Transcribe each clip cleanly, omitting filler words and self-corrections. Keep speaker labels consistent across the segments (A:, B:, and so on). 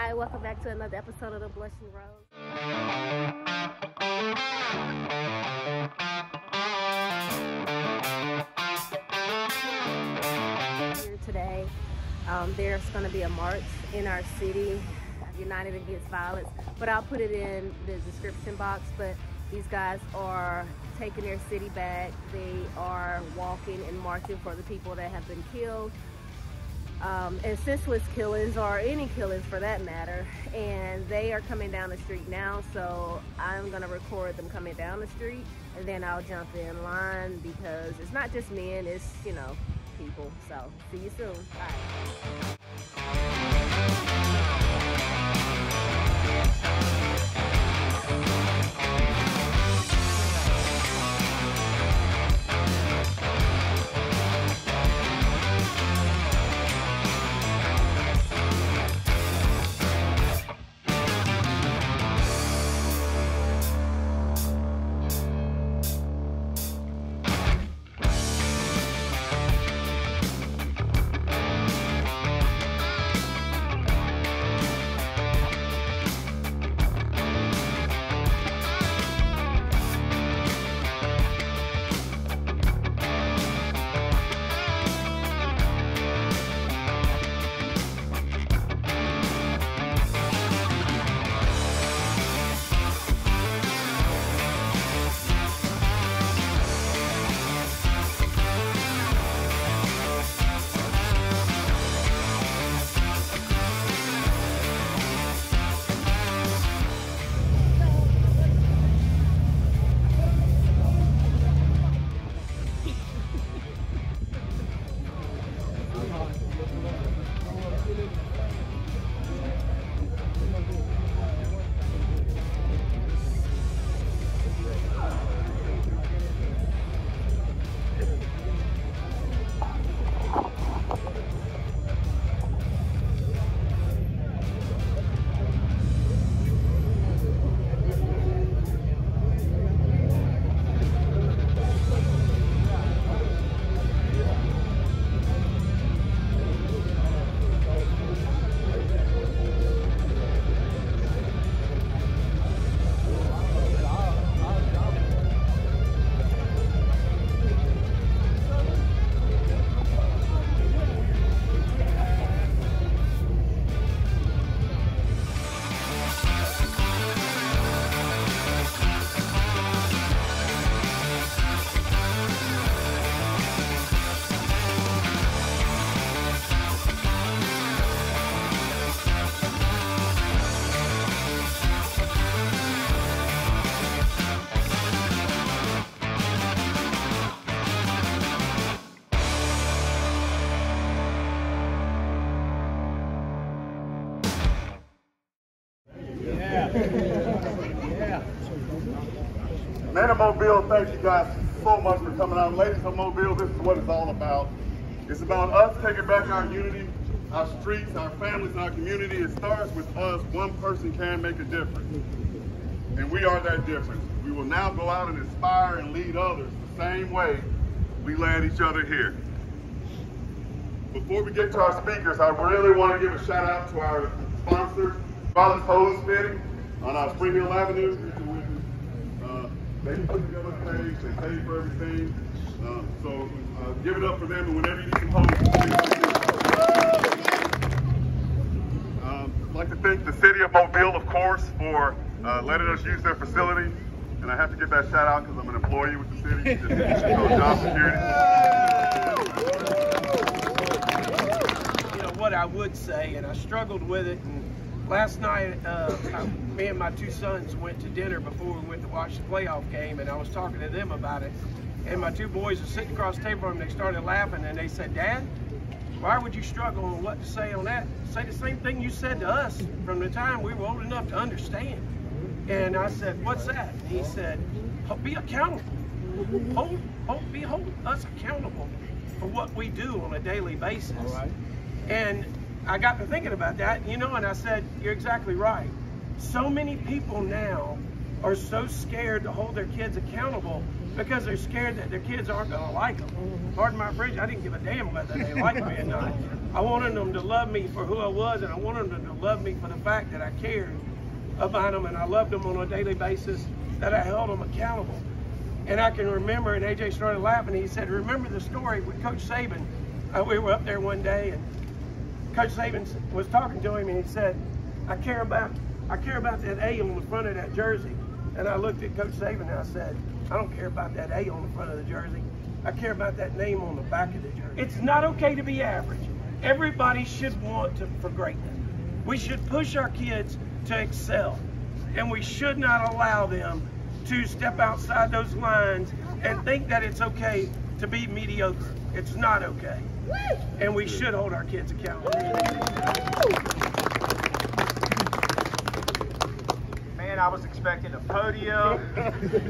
A: Hi, welcome back to another episode of The Blushing Rose. Here today, there's going to be a march in our city, United Against Violence, but I'll put it in the description box. But these guys are taking their city back. They are walking and marching for the people that have been killed. And senseless killings, or any killings for that matter, and they are coming down the street now, so I'm gonna record them coming down the street, and then I'll jump in line, because it's not just men, it's, you know, people. So see you soon. Bye.
B: Men of Mobile, thank you guys so much for coming out. Ladies of Mobile, this is what it's all about. It's about us taking back our unity, our streets, our families, and our community. It starts with us. One person can make a difference. And we are that difference. We will now go out and inspire and lead others the same way we led each other here. Before we get to our speakers, I really want to give a shout out to our sponsors, Rollins Hose Fitting on Spring Hill Avenue. They put together the page, they pay for everything. So give it up for them, and whenever you need some hoses, I'd like to thank the City of Mobile, of course, for letting us use their facility. And I have to get that shout out because I'm an employee with the city, just job security.
C: You know what I would say, and I struggled with it. And last night, me and my two sons went to dinner before we went to watch the playoff game, and I was talking to them about it. And my two boys were sitting across the table from them, and they started laughing, and they said, "Dad, why would you struggle on what to say on that? Say the same thing you said to us from the time we were old enough to understand." And I said, "What's that?" And he said, "Be accountable. Hold us accountable for what we do on a daily basis." All right. And I got to thinking about that, you know, and I said, "You're exactly right. So many people now are so scared to hold their kids accountable because they're scared that their kids aren't going to like them. Pardon my French, I didn't give a damn whether they liked me or not. I wanted them to love me for who I was, and I wanted them to love me for the fact that I cared about them, and I loved them on a daily basis, that I held them accountable. And I can remember, and AJ started laughing, he said, remember the story with Coach Saban? We were up there one day, and Coach Saban was talking to him, and he said, I care about that A on the front of that jersey. And I looked at Coach Saban and I said, I don't care about that A on the front of the jersey. I care about that name on the back of the jersey. It's not okay to be average. Everybody should want for greatness. We should push our kids to excel. And we should not allow them to step outside those lines and think that it's okay to be mediocre. It's not okay. And we should hold our kids accountable.
D: Man, I was expecting a podium.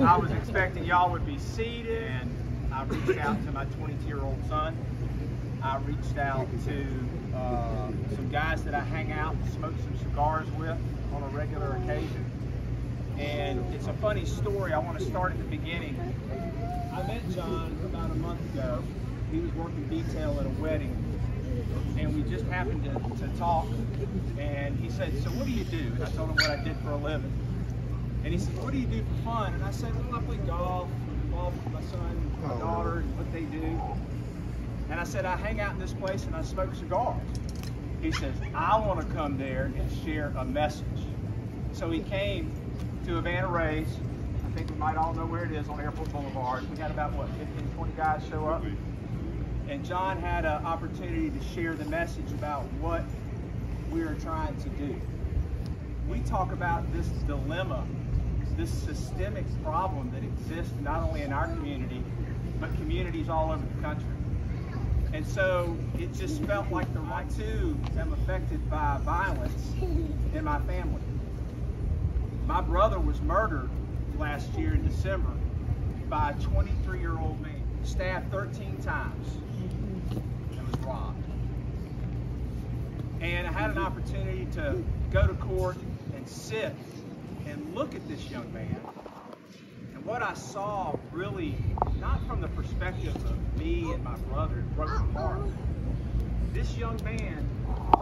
D: I was expecting y'all would be seated. And I reached out to my 22-year-old son. I reached out to some guys that I hang out and smoke some cigars with on a regular occasion. And it's a funny story. I want to start at the beginning. I met John about a month ago. He was working detail at a wedding, and we just happened to talk. And he said, so what do you do? And I told him what I did for a living. And he said, what do you do for fun? And I said, well, I play golf with my son and my daughter and what they do. And I said, I hang out in this place and I smoke cigars. He says, I want to come there and share a message. So he came to Havana Ray's. I think we might all know where it is, on Airport Boulevard. We had about, what, 15, 20 guys show up? And John had an opportunity to share the message about what we are trying to do. We talk about this dilemma, this systemic problem that exists not only in our community, but communities all over the country. And so it just felt like the right too am affected by violence in my family. My brother was murdered last year in December by a 23-year-old man, stabbed 13 times and was robbed. And I had an opportunity to go to court and sit and look at this young man. And what I saw really, not from the perspective of me and my brother, it broke my heart. This young man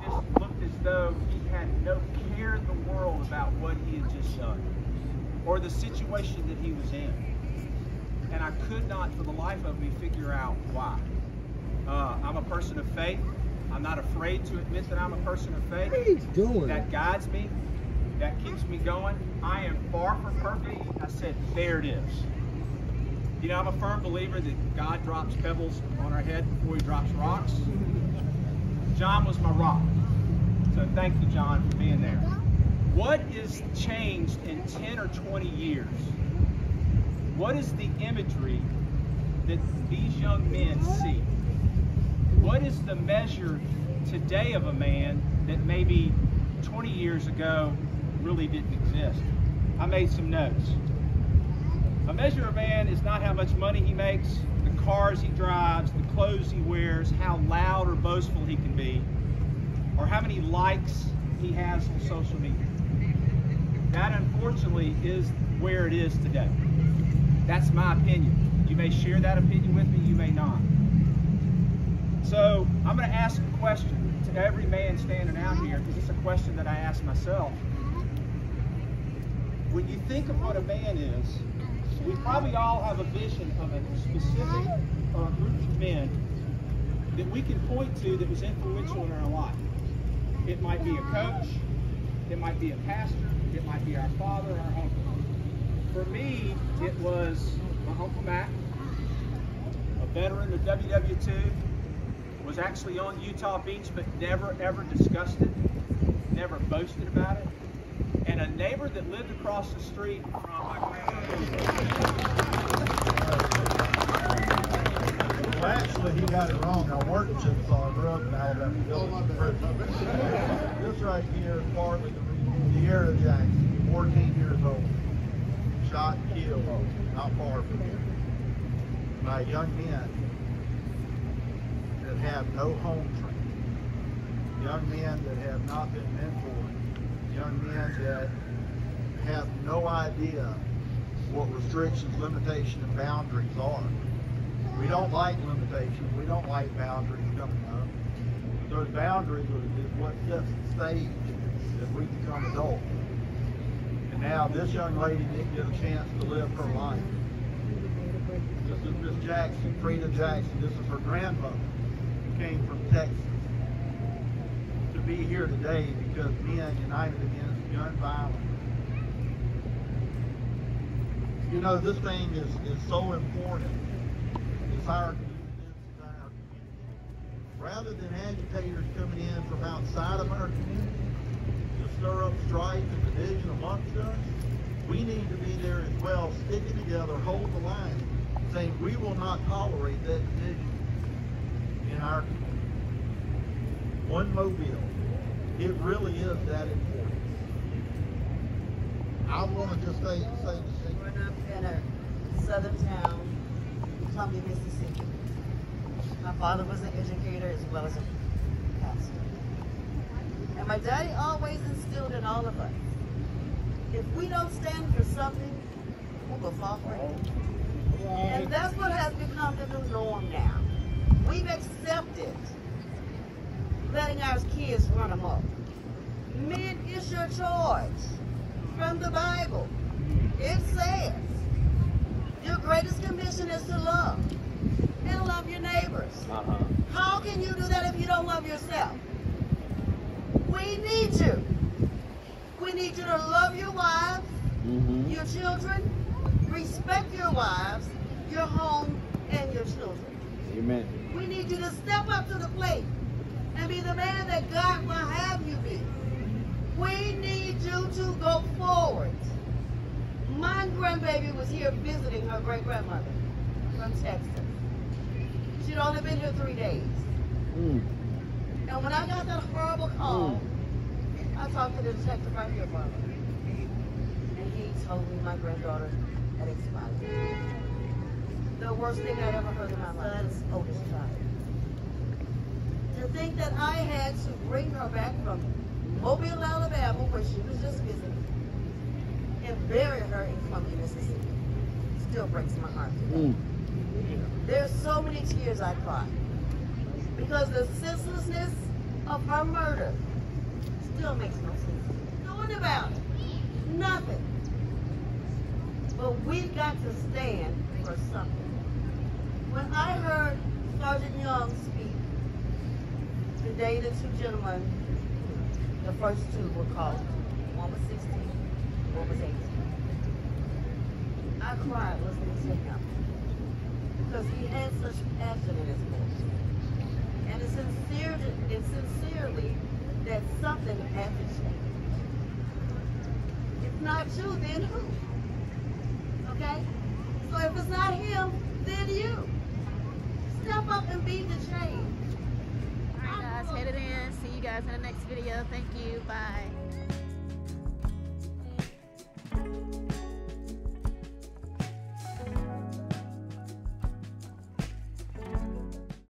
D: just looked as though he had no care in the world about what he had just done or the situation that he was in. And I could not for the life of me figure out why. I'm a person of faith. I'm not afraid to admit that I'm a person of faith.
E: What are you doing?
D: That guides me, that keeps me going. I am far from perfect. I said, there it is. You know, I'm a firm believer that God drops pebbles on our head before he drops rocks. John was my rock. So thank you, John, for being there. What is changed in 10 or 20 years? What is the imagery that these young men see? What is the measure today of a man that maybe 20 years ago really didn't exist? I made some notes. A measure of a man is not how much money he makes, the cars he drives, the clothes he wears, how loud or boastful he can be, or how many likes he has on social media. That, unfortunately, is where it is today. That's my opinion. You may share that opinion with me, you may not. So I'm going to ask a question to every man standing out here, because it's a question that I ask myself. When you think of what a man is, we probably all have a vision of a specific group of men that we can point to that was influential in our life. It might be a coach, it might be a pastor, it might be our father, our uncle. For me, it was my Uncle Mac, a veteran of WW2, was actually on Utah Beach but never ever discussed it, never boasted about it, and a neighbor that lived across the street from my grandmother.
E: Well, actually, he got it wrong. I worked in Chickasaw. I grew up in Alabama. This right here is partly the Sierra Jackson, 14 years old. Shot and killed, not far from here, by young men that have no home training, young men that have not been mentored, young men that have no idea what restrictions, limitations, and boundaries are. We don't like limitations. We don't like boundaries coming up. Those boundaries is what sets the stage as we become adults. And now this young lady didn't get a chance to live her life. This is Miss Jackson, Frida Jackson. This is her grandmother, who came from Texas to be here today because men united against gun violence. You know, this thing is so important. It's our community. Rather than agitators coming in from outside of our community to stir up strife and division amongst us, we need to be there as well, sticking together, hold the line, saying we will not tolerate that division in our community. One Mobile. It really is that important. I want to just say this thing.
F: Growing up in a southern town, Columbia, Mississippi. My father was an educator as well as a pastor. And my daddy always instilled in all of us, if we don't stand for something, we will fall for it. And that's what has become the new norm now. We've accepted letting our kids run amok. Men, it's your choice. From the Bible, it says, your greatest commission is to love and love your neighbors. How can you do that if you don't love yourself? We need you. We need you to love your wives, your children, respect your wives, your home, and your children.
G: Amen.
F: We need you to step up to the plate and be the man that God will have you be. We need you to go forward. My grandbaby was here visiting her great-grandmother from Texas. She'd only been here 3 days. And when I got that horrible call, I talked to the detective right here, brother. And he told me my granddaughter had expired. The worst thing I'd ever heard in my life. Son's oldest child. To think that I had to bring her back from Mobile, Alabama, where she was just visiting, and bury her in Columbia, Mississippi, still breaks my heart today. There's so many tears I cry because the senselessness of her murder still makes no sense. Nothing about it. Nothing. But we've got to stand for something. When I heard Sergeant Young speak, today the two gentlemen, the first two were called. One was 16, one was 18. I cried listening to him because he had such passion in his voice. And it's sincerely that something had to change. If not you, then who? Okay? So if it's not him, then you. Step up and be the change.
A: Alright guys, headed in. See you guys in the next video. Thank you. Bye.